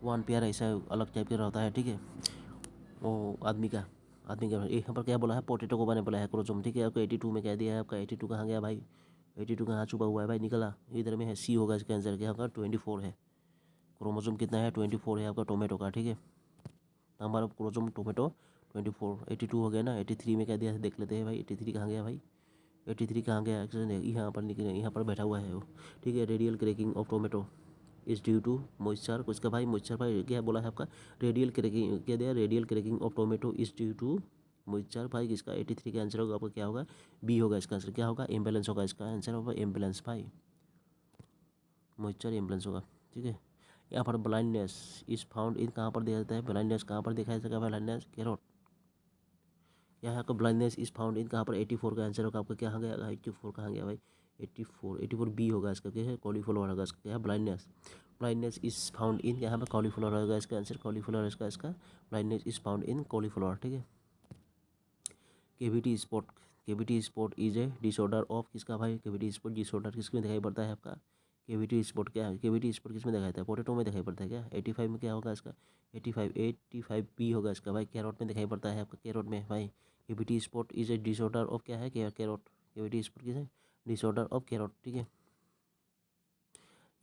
1 पेयर ऐसा अलग टाइप का रहता है, ठीक है वो आदमी का, आदमी का यहाँ पर क्या बोला है पोटेटो को मैंने बोला है क्रोमोजोम, ठीक है आपको 82 में कह दिया है आपका 82 कहाँ गया भाई, 82 कहाँ छुपा हुआ है भाई निकला इधर में है सी होगा इसका आंसर, क्या होगा 24 है, क्रोमोजोम कितना है 24 है आपका टोमेटो का, ठीक है नंबर ऑफ क्रोमोजोम टोमेटो 24, 82 हो गया ना। 83 में क्या दिया है देख लेते हैं भाई 83 कहाँ गया भाई, 83 कहाँ गया यहाँ पर निकले यहाँ पर बैठा हुआ है वो, ठीक है radial cracking of tomato is due to moisture, कुछ का भाई मॉइस्चर भाई क्या बोला है आपका रेडियल क्रैकिंग, क्या दिया radial cracking of tomato is due to moisture भाई किसका 83 का आंसर होगा आपका क्या होगा बी होगा इसका आंसर, क्या होगा इम्बेलेंस होगा इसका आंसर होगा इम्बेलेंस भाई मॉइस्चर इम्बेलेंस होगा, ठीक है। यहाँ पर ब्लाइंडनेस इज फाउंड इन कहाँ पर देखा जाता है, ब्लाइंडनेस कहाँ पर देखा जाता है ब्लाइंडनेस कैरोट, यहाँ का ब्लाइंडनेस इज फाउंड इन कहाँ पर 84 का आंसर होगा आपका क्या गया 84 कहाँ गया भाई 84 बी होगा इसका, क्या है कॉलीफ्लावर होगा इसका, क्या है blindness, blindness is found in यहाँ पर कॉलीफ्लावर होगा इसका आंसर, कॉलीफ्लावर इसका blindness is found in cauliflower, ठीक है। Cavity spot, cavity spot is a disorder of किसका भाई, केविटी स्पॉट डिसऑर्डर किसमें दिखाई पड़ता है आपका, केविटी स्पॉट क्या है केविटी स्पॉट किसमें दिखाई देता है पोटेटो में दिखाई पड़ता है क्या, 85 में क्या होगा इसका 85 बी होगा इसका भाई, कैरोट में दिखाई पड़ता है आपका कैरोट में भाई, cavity spot is a disorder of क्या है कैरोट, केविटी स्पॉट किस है डिसऑर्डर ऑफ कैरोट, ठीक है।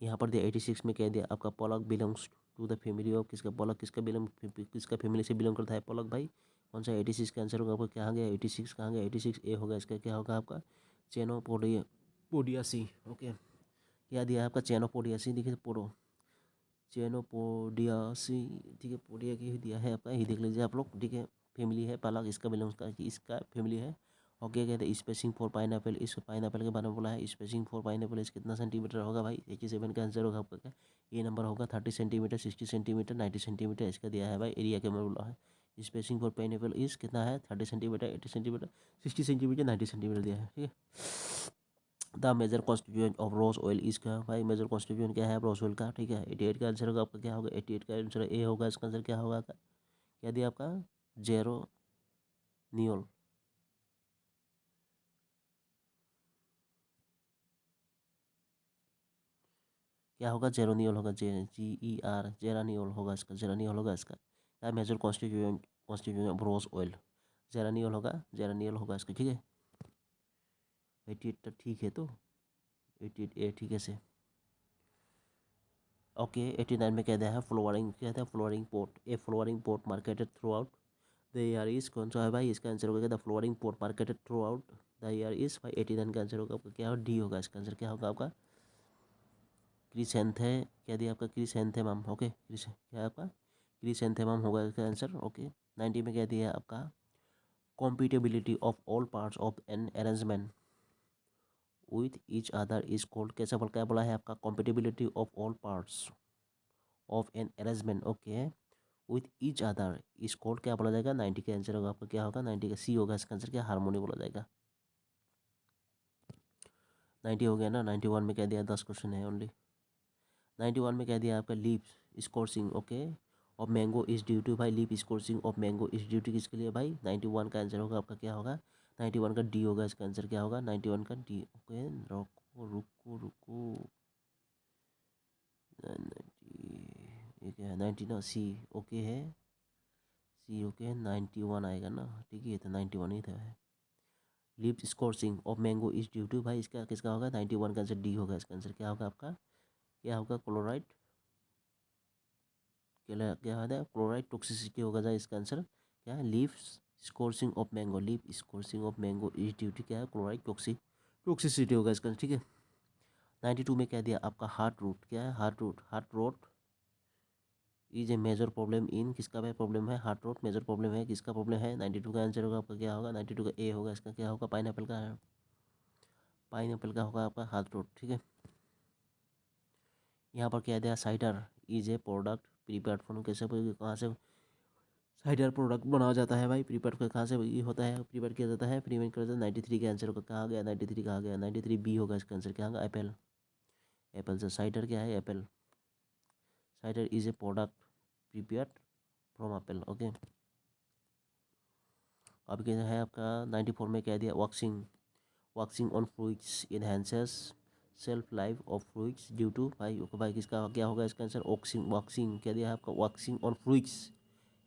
यहाँ पर दिया 86 में कह दिया आपका palak belongs to the family of किसका, पॉलक किसका फैमिली से बिलोंग करता है पॉलक भाई, कौन सा 86 का आंसर होगा आपका क्या गया 86 कहाँ गया 86 ए होगा इसका, क्या होगा आपका चेनोपोडियासी, ओके क्या दिया है आपका चेनोपोडियासी, देखिए पोडो चेनोपोडियासी, ठीक है पोडिया की ही दिया है आपका ही देख लीजिए आप लोग, ठीक है फैमिली है पालक इसका बिलोंग्स का इसका फैमिली है। ओके कहते हैं स्पेसिंग फॉर पाइनएप्पल, इस पाइनएप्पल के बारे में बोला है स्पेसिंग फॉर पाइनएप्पल इस कितना सेंटीमीटर होगा भाई 87 का आंसर होगा आपका क्या ये नंबर होगा 30 सेंटीमीटर 60 सेंटीमीटर 90 सेंटीमीटर इसका दिया है भाई एरिया के में बोला है, स्पेसिंग फॉर पाइनएप्पल इस कितना है 30 सेंटीमीटर 80 सेंटीमीटर 60 सेंटीमीटर 90 सेंटीमीटर दिया है, ठीक है। The major constituent of rose oil इसका भाई मेजर कॉन्स्टिट्यूएंट क्या है रोज ऑयल का, ठीक है 88 का आंसर होगा आपका क्या होगा 88 का आंसर ए होगा इसका आंसर, क्या होगा क्या दिया आपका जेरो नियोल, क्या होगा जेरोनियल होगा GER जेरानियोल होगा इसका, जेरानियोल होगा इसका क्या major constituent of rose oil, geraniol होगा जेरानियल होगा इसका, ठीक है 88 तो ठीक है तो 88 ए ठीक है से। ओके 89 में कहते हैं फ्लोवरिंग कहते हैं flowering pot a flowering pot marketed throughout the year is कौन सा है भाई इसका आंसर होगा the flowering pot marketed throughout the year is भाई 89 का आंसर होगा आपका क्या डी होगा इसका आंसर, क्या होगा आपका क्रिसेंथे, क्या दिया आपका क्रिसेंथेमम, ओके क्या आपका क्रिसेंथेमम होगा इसका आंसर, ओके 90 में क्या दिया आपका compatibility of all parts of an arrangement with each other is called, कैसा बोल क्या बोला है आपका, compatibility of all parts of an arrangement. Okay, with each other is called क्या बोला जाएगा, 90 का आंसर होगा आपका क्या होगा, 90 का सी होगा इसका आंसर, क्या हार्मोनी बोला जाएगा। 90 हो गया ना। 91 में कह दिया 10 क्वेश्चन है ओनली। 91 में कह दिया आपका leaf scorching okay of mango is due to, भाई leaf scorching of mango is due to किसके लिए भाई, 91 का आंसर होगा आपका क्या होगा, 91 का डी होगा इसका आंसर, क्या होगा 91 का डी। ओके रुको रुको रुको, 90 ये क्या है, 90 ना, सी ओके है, सी ओके है, 91 आएगा ना, ठीक है, तो 91 ही था। Leaf scorching of mango is due to, भाई इसका किसका होगा, 91 का आंसर डी होगा इसका आंसर, क्या होगा आपका, क्या होगा क्लोराइड, क्या है क्लोराइड टॉक्सिसिटी होगा जा इसका आंसर, क्या है leaf scorching of mango, leaf scorching of mango is due to क्या है, क्लोराइड टॉक्सिसिटी होगा इसका, ठीक है। 92 में कह दिया आपका हार्ट रूट, क्या है heart root is a major problem in, किसका भाई प्रॉब्लम है, हार्ट रूट मेजर प्रॉब्लम है, किसका प्रॉब्लम है, 92 का आंसर होगा आपका क्या होगा, 92 का ए होगा इसका, क्या होगा पाइनएप्पल का है, पाइनएप्पल का होगा आपका हार्ट रूट, ठीक है। यहाँ पर कह दिया cider is a product prepared from, कैसे कहाँ से साइडर प्रोडक्ट बनाया जाता है भाई, प्रीपेयर कहाँ से ये होता है, प्रीपेयर किया जाता है, प्रीपेयर किया जाता है। 93 के आंसर को कहाँ गया, 93 कहाँ गया, 93 बी होगा इसका आंसर, क्या होगा एप्पल, एप्पल से साइडर क्या है apple, cider is a product prepared from apple okay. अब क्या है आपका 94 में कह दिया waxing, waxing on fruits enhances shelf life of fruits due to, भाई किसका क्या होगा इसका आंसर, वॉक्सिंग, वॉक्सिंग कह दिया है आपका waxing on fruits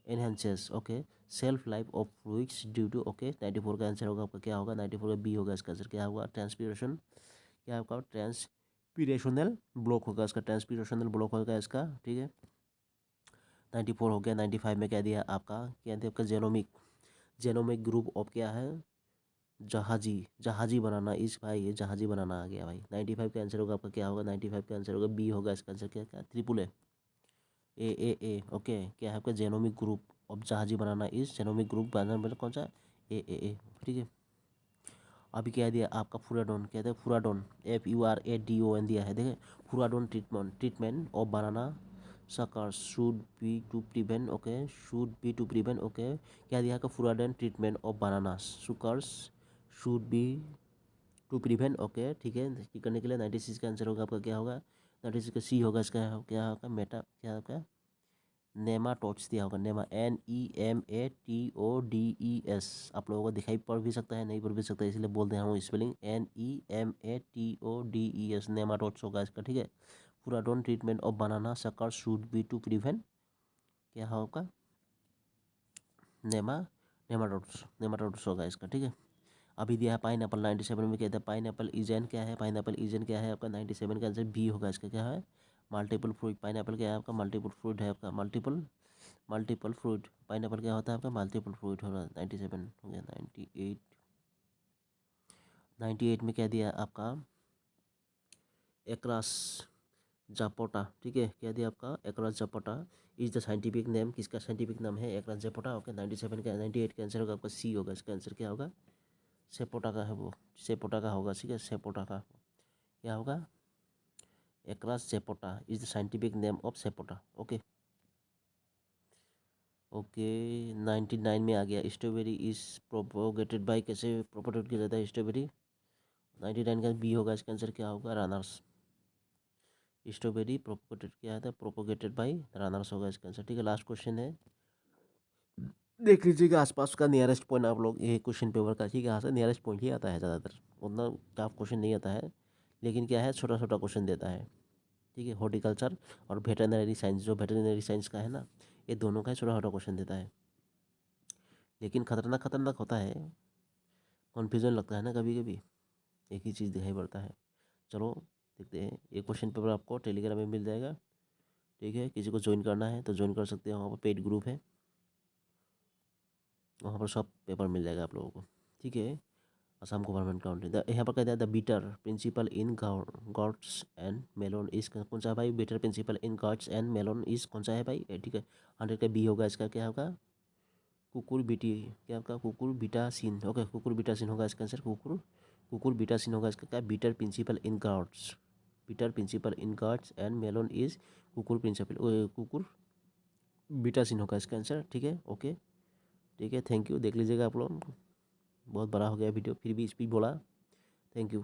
enhances okay shelf life of fluids due to okay. 94 का आंसर होगा आपका क्या होगा, 94 का बी होगा इसका आंसर, क्या होगा ट्रांसपीरेशन, क्या आपका ट्रांसपीरेशनल ब्लॉक होगा इसका, ट्रांसपीरेशनल ब्लॉक होगा इसका, ठीक है। 94 हो गया। 95 में कह दिया आपका, क्या दिया आपका जेनोमिक, जेनोमिक ग्रुप ऑफ क्या है, जहाजी, जहाजी बनाना इस भाई, ये जहाजी बनाना आ गया भाई। 95 का आंसर होगा आपका क्या होगा, 95 का आंसर होगा बी होगा इसका आंसर, क्या क्या ट्रिपल ए ओके, क्या है आपका जेनोमिक ग्रुप ऑफ जहाजी बनाना इस, जेनोमिक ग्रुप बनाना मतलब कौन सा, ए, ठीक है। अभी क्या दिया आपका फुराडोन, कहते हैं फुराडोन FURADON दिया है, देखें Furadan treatment, treatment of banana suckers should be to prevent okay, should be to prevent okay, क्या दिया आपका Furadan treatment of banana suckers should be to prevent okay, ठीक है। करने के लिए 96 का आंसर होगा आपका क्या होगा, 96 का सी होगा इसका, क्या होगा मेटा, क्या होगा नेमाटोड्स दिया होगा, NEMATODES, आप लोगों को दिखाई पड़ भी सकता है नहीं पड़ भी सकता है, इसलिए बोल रहा हूँ स्पेलिंग NEMATODES, नेमाटोड्स होगा इसका, ठीक है। Furadan treatment of banana sucker should be to prevent, क्या होगा नेमाटोड्स होगा इसका, ठीक है। अभी दिया है पाइनएप्पल, 97 में कहता है पाइनएप्पल इजन, क्या है पाइनएप्पल इजन, क्या है आपका 97 का आंसर बी होगा इसका, क्या है मल्टीपल फ्रूट, पाइनएप्पल क्या है आपका मल्टीपल फ्रूट है आपका, मल्टीपल फ्रूट, पाइनएप्पल क्या होता है आपका मल्टीपल फ्रूट होगा। 97 हो गया। 98 में कह दिया आपका एकरास जापोटा, ठीक है, कह दिया आपका एकरास जापोटा इज द साइंटिफिक नेम, किसका साइंटिफिक नाम है एकरास जापोटा ओके। 97 का 98 का आंसर होगा आपका सी होगा इसका आंसर, क्या होगा सेपोटा का है वो, सेपोटा का होगा, ठीक है, सेपोटा का क्या होगा Achras sapota is the scientific name of sapota okay. Okay 99 में आ गया स्ट्रॉबेरी इज प्रोपोगेटेड बाय, कैसे प्रोपोगेट किया जाता है स्ट्रॉबेरी, 99 का बी होगा इसका आंसर, क्या होगा रनर्स, स्ट्रॉबेरी प्रोपोगेटेड किया था प्रोपोगेटेड बाय रनर्स होगा इसका आंसर, ठीक है। लास्ट क्वेश्चन है, देख लीजिएगा आसपास का नियरेस्ट पॉइंट आप लोग, ये क्वेश्चन पेपर का, ठीक है, यहाँ से नियरेस्ट पॉइंट ही आता है ज़्यादातर, उतना टफ क्वेश्चन नहीं आता है, लेकिन क्या है छोटा छोटा क्वेश्चन देता है, ठीक है। हॉर्टिकल्चर और वेटरनरी साइंस, जो वेटरनरी साइंस का है ना, ये दोनों का छोटा छोटा क्वेश्चन देता है, लेकिन खतरनाक खतरनाक होता है, कन्फ्यूजन लगता है ना कभी कभी, एक ही चीज़ दिखाई पड़ता है। चलो देखते हैं, ये क्वेश्चन पेपर आपको टेलीग्राम में मिल जाएगा, ठीक है, किसी को ज्वाइन करना है तो ज्वाइन कर सकते हैं, वहाँ पर पेड ग्रुप है, वहाँ पर सब पेपर मिल जाएगा आप लोगों को, ठीक है। असम गवर्नमेंट काउंटी, यहाँ पर कहते हैं the bitter principle in gourds and melon is, कौन सा है भाई, bitter principle in gourds and melon is कौन सा है भाई, ठीक है। 100 का बी होगा इसका, क्या होगा कुकुर बीटी, क्या आपका कुकुर बीटासिन ओके, कुकुर बीटासिन होगा इसका आंसर, कुकुर कुकुर बीटा सिन होगा इसका, क्या bitter principle in gourds, bitter principle in gourds and melon is कुकुर प्रिंसिपल, कुकुर बीटा सिन होगा इसका आंसर। ठीक है, ओके, ठीक है, थैंक यू। देख लीजिएगा आप लोग, बहुत बड़ा हो गया वीडियो, फिर भी स्पीड बोला। Thank you.